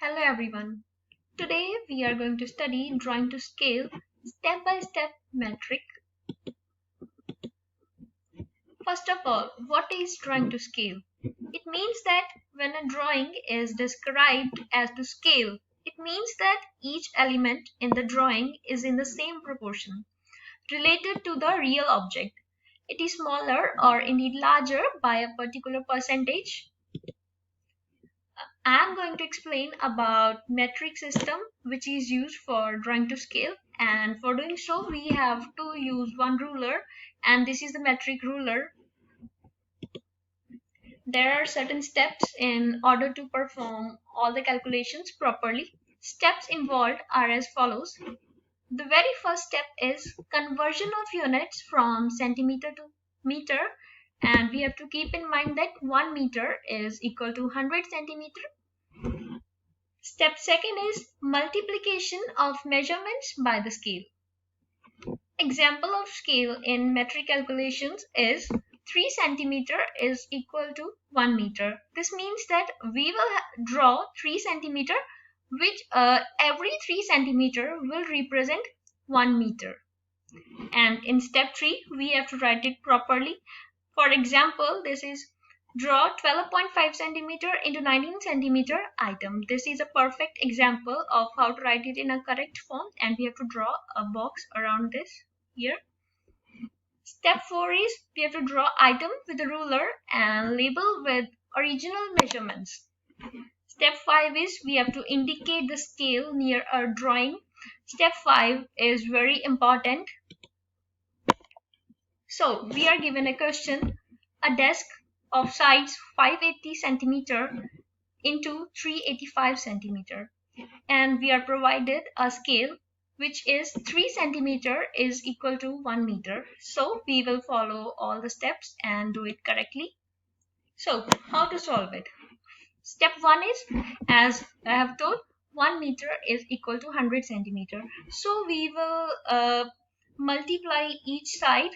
Hello everyone. Today we are going to study drawing to scale step-by-step metric. First of all, what is drawing to scale? It means that when a drawing is described as to scale, it means that each element in the drawing is in the same proportion related to the real object. It is smaller or indeed larger by a particular percentage. I am going to explain about metric system which is used for drawing to scale, and for doing so we have to use one ruler, and this is the metric ruler. There are certain steps in order to perform all the calculations properly. Steps involved are as follows. The very first step is conversion of units from centimeter to meter, and we have to keep in mind that 1 meter is equal to 100 centimeter. Step second is multiplication of measurements by the scale. Example of scale in metric calculations is 3 centimeter is equal to 1 meter. This means that we will draw 3 centimeter, which every 3 centimeter will represent 1 meter. And in step 3 we have to write it properly. For example, this is draw 12.5 centimeter into 19 centimeter item. This is a perfect example of how to write it in a correct form, and we have to draw a box around this here. Step 4 is we have to draw item with a ruler and label with original measurements. Step 5 is we have to indicate the scale near our drawing. Step 5 is very important. So we are given a question, a desk of size 580 centimeter into 385 centimeter, and we are provided a scale which is 3 centimeter is equal to 1 meter. So we will follow all the steps and do it correctly. So how to solve it? Step 1 is, as I have told, 1 meter is equal to 100 centimeter. So we will multiply each side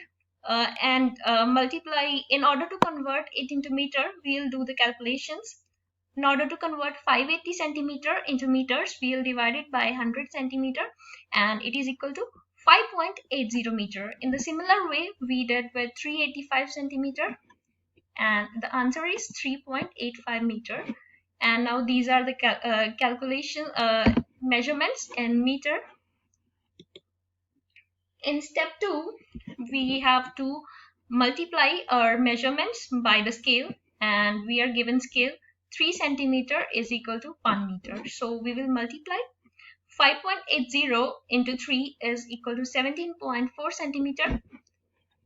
and multiply. In order to convert it into meter, we'll do the calculations. In order to convert 580 centimeter into meters, we'll divide it by 100 centimeter, and it is equal to 5.80 meter. In the similar way we did with 385 centimeter, and the answer is 3.85 meter. And now these are the calculation measurements in meter. In step 2, we have to multiply our measurements by the scale, and we are given scale 3 centimeter is equal to 1 meter. So we will multiply 5.80 into 3 is equal to 17.4 centimeter.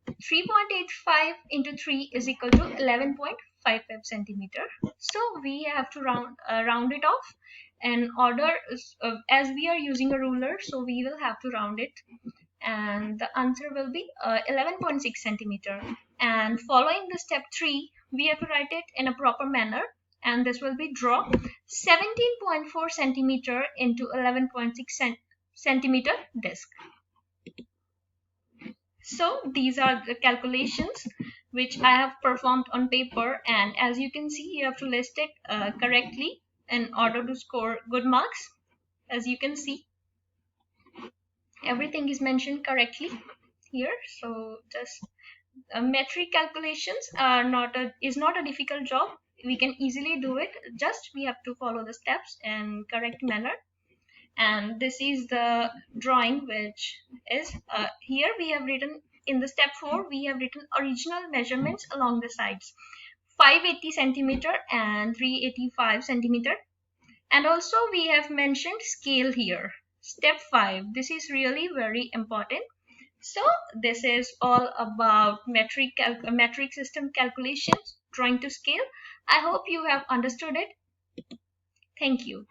3.85 into 3 is equal to 11.55 centimeter. So we have to round it off in order, as we are using a ruler, so we will have to round it, and the answer will be 11.6 centimeter. And following the step 3, we have to write it in a proper manner, and this will be draw 17.4 centimeter into 11.6 centimeter disc. So these are the calculations which I have performed on paper, and as you can see, you have to list it correctly in order to score good marks. As you can see, everything is mentioned correctly here. So just metric calculations is not a difficult job. We can easily do it. Just we have to follow the steps in correct manner. And this is the drawing, which is here we have written in the step 4, we have written original measurements along the sides, 580 centimeter and 385 centimeter. And also we have mentioned scale here. Step 5, this is really very important. So this is all about metric system calculations, drawing to scale. I hope you have understood it. Thank you.